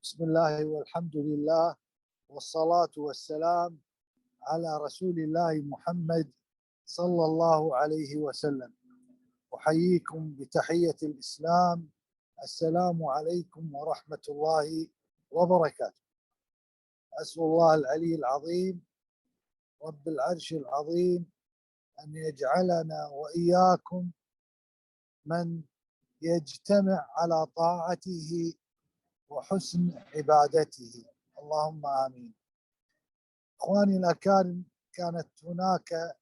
بسم الله والحمد لله والصلاة والسلام على رسول الله محمد صلى الله عليه وسلم. أحييكم بتحية الإسلام، السلام عليكم ورحمة الله وبركاته. أسأل الله العلي العظيم رب العرش العظيم أن يجعلنا وإياكم من يجتمع على طاعته وحسن عبادته، اللهم آمين. إخواني الأكارم، كانت هناك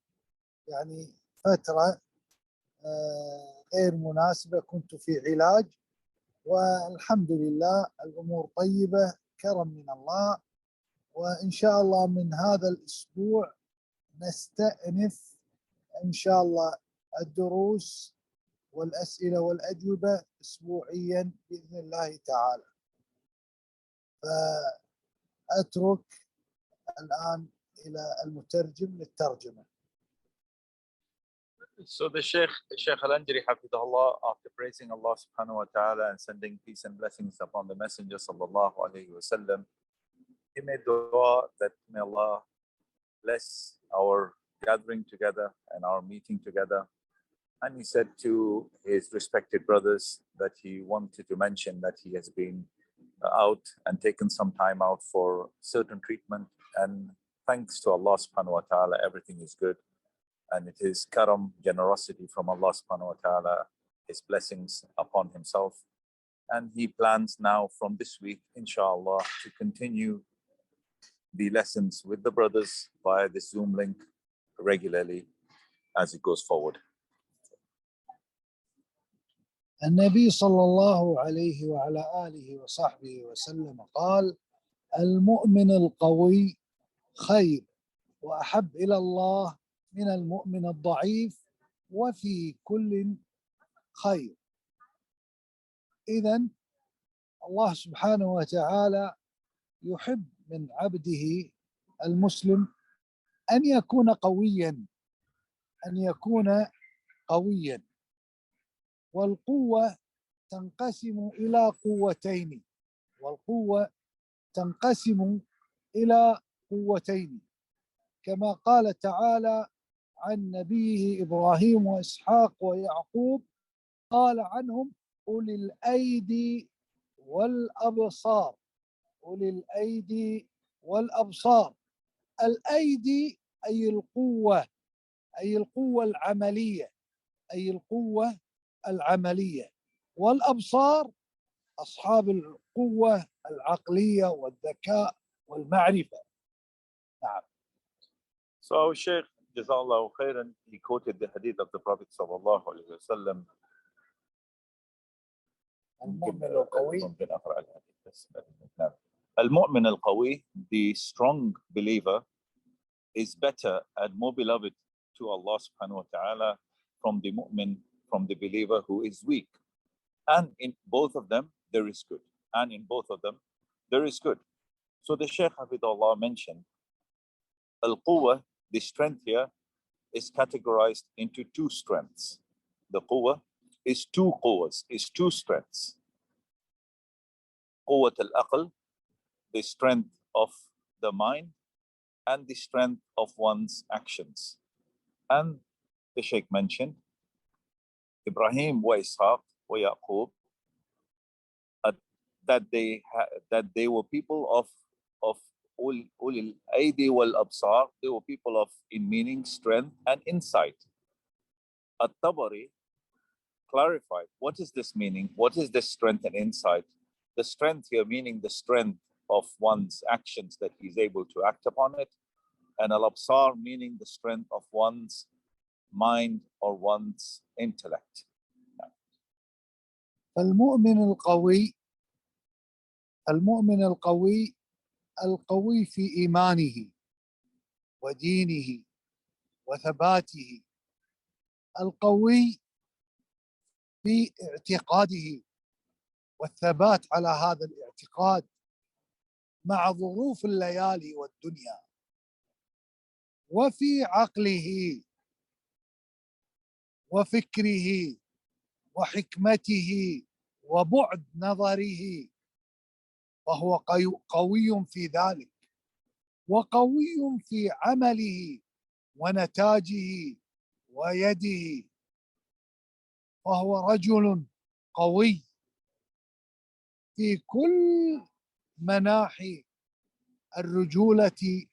فترة غير مناسبة، كنت في علاج، والحمد لله الأمور طيبة، كرم من الله. وإن شاء الله من هذا الأسبوع نستأنف إن شاء الله الدروس والأسئلة والأجوبة أسبوعيا بإذن الله تعالى. فأترك الآن إلى المترجم للترجمة. So the Shaykh Anjaree, Hafidhahullah, after praising Allah subhanahu wa ta'ala and sending peace and blessings upon the Messenger sallallahu alayhi wa sallam, he made dua that may Allah bless our gathering together and our meeting together. And he said to his respected brothers that he wanted to mention that he has been out and taken some time out for certain treatment, and thanks to Allah subhanahu wa ta'ala, everything is good. And it is karam, generosity from Allah subhanahu wa ta'ala, his blessings upon himself. And he plans now from this week, inshallah, to continue the lessons with the brothers via this Zoom link regularly as it goes forward. النبي صلى الله عليه وعلى آله وصحبه وسلم قال: المؤمن القوي خير وأحب إلى الله من المؤمن الضعيف وفي كل خير. إذن الله سبحانه وتعالى يحب من عبده المسلم أن يكون قويا، والقوة تنقسم إلى قوتين كما قال تعالى عن نبيه إبراهيم وإسحاق ويعقوب، قال عنهم أولي الأيدي والأبصار. الأيدي أي القوة العملية، والأبصار أصحاب القوة العقلية والذكاء والمعرفة. نعم. So our Shaykh, Jazallahu Khairan, he quoted the hadith of the Prophet sallallahu alayhi wa sallam. Al-Mu'min al-Qawi, the strong believer, is better and more beloved to Allah subhanahu wa ta'ala from the mu'min, from the believer who is weak. And in both of them, there is good. So the Shaykh Hafidhahullah mentioned Al-Quwwah, the strength here, is categorized into two strengths. The Quwwah is two strengths. Quwwat al-Aql, the strength of the mind, and the strength of one's actions. And the Shaykh mentioned Ibrahim wa Ishaq wa Yaqub, that they were people of ulil aidi wal absar. They were people of, in meaning, strength and insight. At-Tabari clarified, what is this meaning? What is this strength and insight? The strength here meaning the strength of one's actions, that he's able to act upon it, and al-absar meaning the strength of one's mind or one's intellect. المؤمن القوي القوي في إيمانه ودينه وثباته، القوي في اعتقاده والثبات على هذا الاعتقاد مع ظروف الليالي والدنيا، وفي عقله وفكره وحكمته وبعد نظره، فهو قوي في ذلك، وقوي في عمله ونتاجه ويده، فهو رجل قوي في كل مناحي الرجولة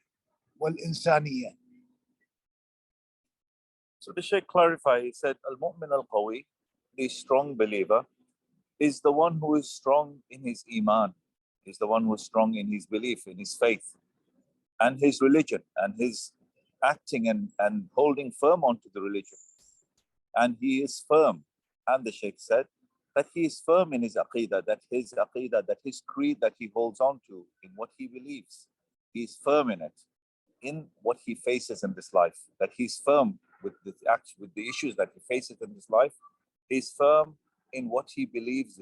والإنسانية. So the Shaykh clarified, he said, Al-Mu'min al-Qawi, the strong believer, is the one who is strong in his iman, is the one who is strong in his belief, in his faith, and his religion, and his acting and holding firm onto the religion. And he is firm. And the Shaykh said that he is firm in his aqidah, that his creed that he holds on to, in what he believes, he is firm in it, in what he faces in this life, that he's firm with the issues that he faces in this life. He's firm in what he believes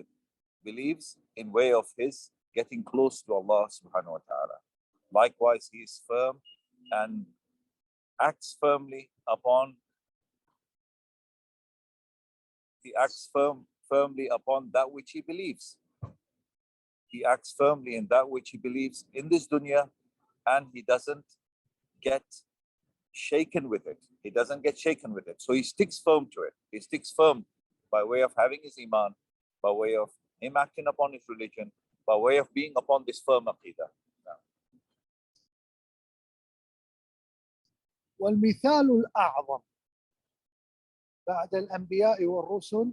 in way of his getting close to Allah subhanahu wa ta'ala. Likewise, he is firm and acts firmly upon that which he believes. He acts firmly in that which he believes in this dunya, and he doesn't get shaken with it. He doesn't get shaken with it. So he sticks firm to it. He sticks firm by way of having his iman, by way of him acting upon his religion, by way of being upon this firm aqidah. والمثال الأعظم بعد الأنبياء والرسل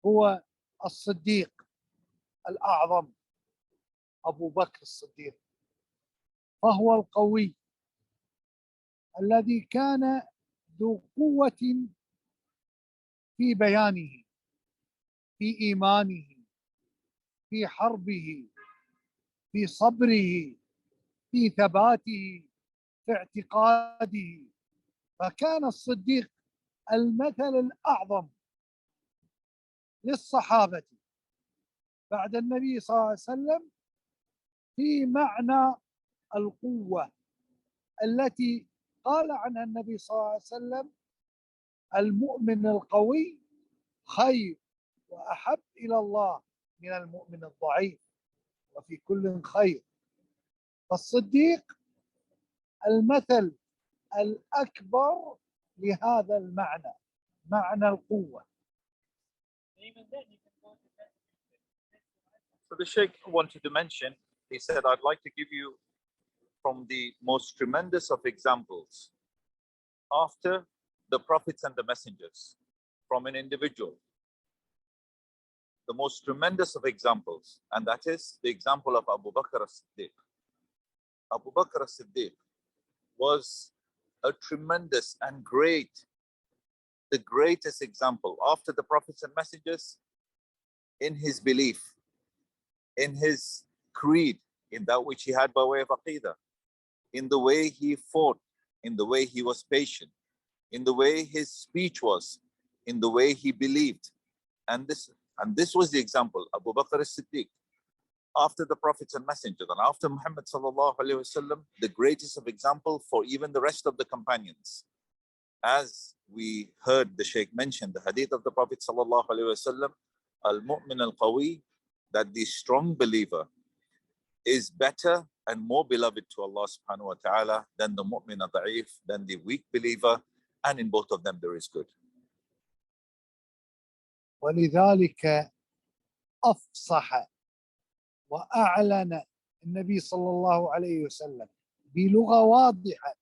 هو الصديق الأعظم أبو بكر الصديق، فهو القوي الذي كان ذو قوة في بيانه، في إيمانه، في حربه، في صبره، في ثباته، في اعتقاده. فكان الصديق المثل الأعظم للصحابة بعد النبي صلى الله عليه وسلم في معنى القوة التي قال عنها النبي صلى الله عليه وسلم: المؤمن القوي خير وأحب إلى الله من المؤمن الضعيف، وفي كل خير. فالصديق المثل الأكبر لهذا المعنى، معنى القوة. So the Shaykh wanted to mention, he said, I'd like to give you from the most tremendous of examples after the prophets and the messengers from an individual, the most tremendous of examples, and that is the example of Abu Bakr as-Siddeeq. Abu Bakr as-Siddeeq was a tremendous and the greatest example after the prophets and messengers in his belief, in his creed, in that which he had by way of aqidah, in the way he fought, in the way he was patient, in the way his speech was, in the way he believed. And this was the example, Abu Bakr as-Siddeeq, after the prophets and messengers, and after Muhammad sallallahu alaihi wasallam, the greatest of example for even the rest of the companions. As we heard the Shaykh mention the hadith of the Prophet sallallahu alaihi wasallam, al-mu'min al-qawi, that the strong believer is better and more beloved to Allah subhanahu wa ta'ala than the mu'min al-da'if, than the weak believer, and in both of them there is good. ولذلك أفصح وأعلن النبي صلى الله عليه وسلم بلغة واضحة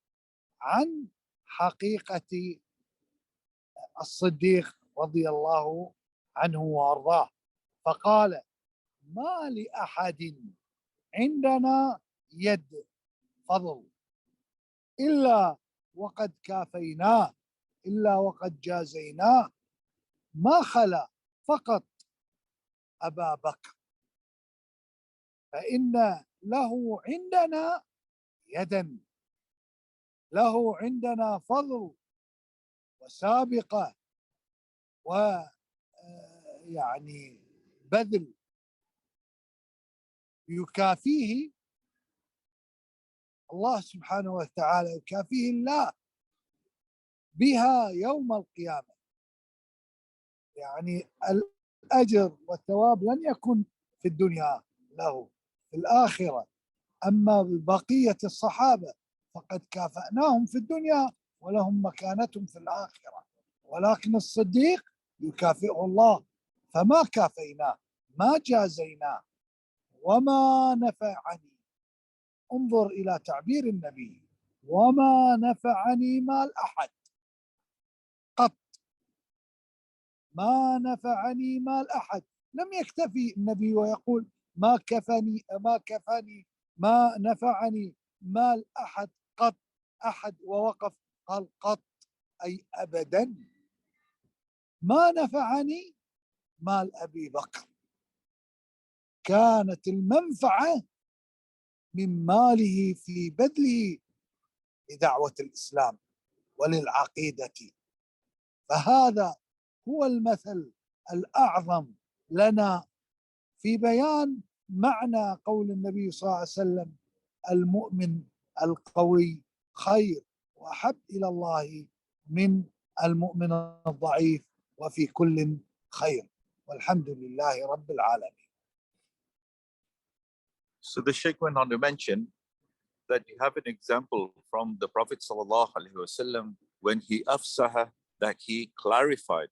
عن حقيقة الصديق رضي الله عنه وأرضاه، فقال: ما لأحد عندنا يد فضل إلا وقد كافيناه، إلا وقد جازيناه، ما خلا فقط أبا بكر، فإن له عندنا يدا، له عندنا فضل وسابقة ويعني بذل يكافيه الله سبحانه وتعالى، يكافيه الله بها يوم القيامة. يعني الأجر والثواب لن يكون في في الدنيا له في الآخرة. أما بقية الصحابة فقد كافأناهم في الدنيا ولهم مكانتهم في الآخرة، ولكن الصديق يكافئه الله، فما كافيناه، ما جازيناه. وما نفعني، انظر إلى تعبير النبي، وما نفعني مال أحد قط، ما نفعني مال أحد. لم يكتفي النبي ويقول ما كفاني ما نفعني مال أحد قط، أحد ووقف، قال قط أي أبدا. ما نفعني مال أبي بكر، كانت المنفعة من ماله في بذله لدعوة الإسلام وللعقيدة. فهذا هو المثل الأعظم لنا في بيان معنى قول النبي صلى الله عليه وسلم: المؤمن القوي خير وأحب إلى الله من المؤمن الضعيف، وفي كل خير، والحمد لله رب العالمين. So the Shaykh went on to mention that you have an example from the Prophet sallallahu alaihi wasallam when he afsaha, that he clarified,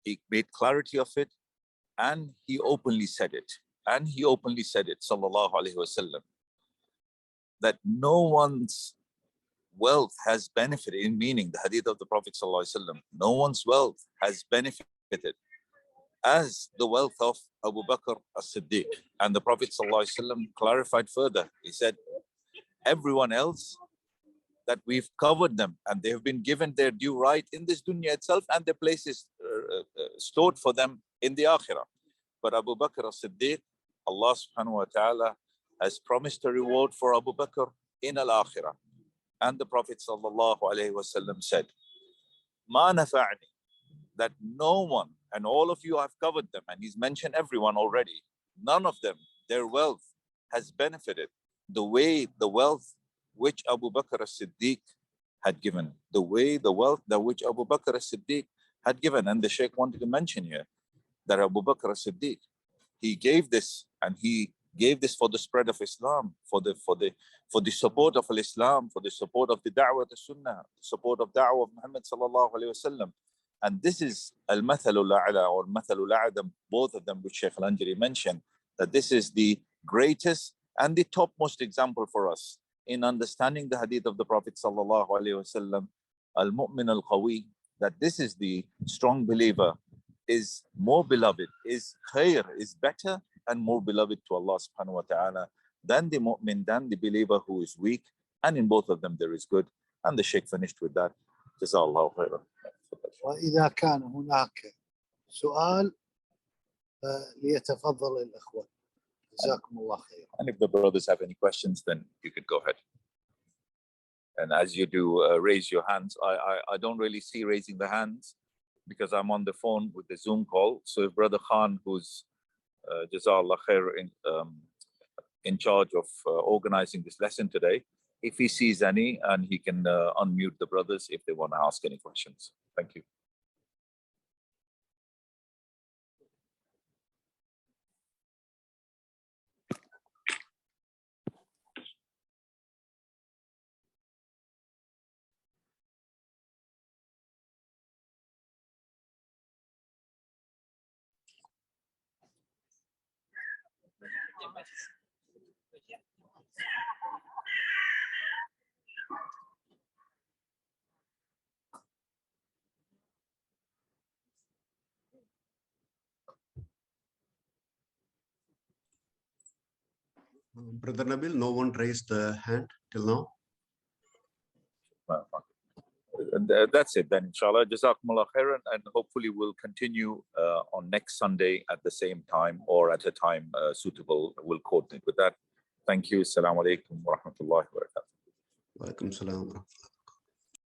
he made clarity of it, and he openly said it. And he openly said it, sallallahu alaihi wasallam, that no one's wealth has benefited, in meaning the hadith of the Prophet sallallahu alaihi wasallam, no one's wealth has benefited as the wealth of Abu Bakr as-Siddeeq. And the Prophet ﷺ clarified further. He said, everyone else, that we've covered them and they have been given their due right in this dunya itself, and their place is stored for them in the akhirah. But Abu Bakr as-Siddeeq, Allah subhanahu wa ta'ala has promised a reward for Abu Bakr in al-akhirah. And the Prophet ﷺ said, Ma nafa'ni, that no one, and all of you have covered them, and he's mentioned everyone already, none of them, their wealth has benefited the way the wealth which Abu Bakr as-Siddeeq had given, the way the wealth that which Abu Bakr as-Siddeeq had given. And the Shaykh wanted to mention here that Abu Bakr as-Siddeeq, he gave this, and he gave this for the spread of Islam, for the support of Islam, for the support of the da'wah of the Sunnah, the support of da'wah of Muhammad sallallahu alaihi wasallam. And this is al-mathalul a'la or mathalul a'dam, both of them which Shaykh Anjaree mentioned, that this is the greatest and the topmost example for us in understanding the hadith of the Prophet sallallahu alaihi wasallam, al-mu'min al-qawi, that this is the strong believer is more beloved, is khair, is better and more beloved to Allah subhanahu wa ta'ala than the mu'min, than the believer who is weak. And in both of them there is good. And the Shaykh finished with that. Jazakallahu khairan. وإذا كان هناك سؤال ليتفضل الأخوة. جزاكم الله خير. And if the brothers have any questions, then you could go ahead. And as you do, raise your hands. I don't really see raising the hands because I'm on the phone with the Zoom call. So if Brother Khan, who's Jazakallah khair, in charge of organizing this lesson today, if he sees any, and he can unmute the brothers if they want to ask any questions. Thank you. Brother Nabil, no one raised the hand till now. That's it then, inshallah. Jazakumullah khairan, and hopefully we'll continue on next Sunday at the same time or at a time suitable. We'll coordinate with that. Thank you. Assalamu alaikum wa rahmatullahi wa barakatuh. Wa alaikum salam wa rahmatullah.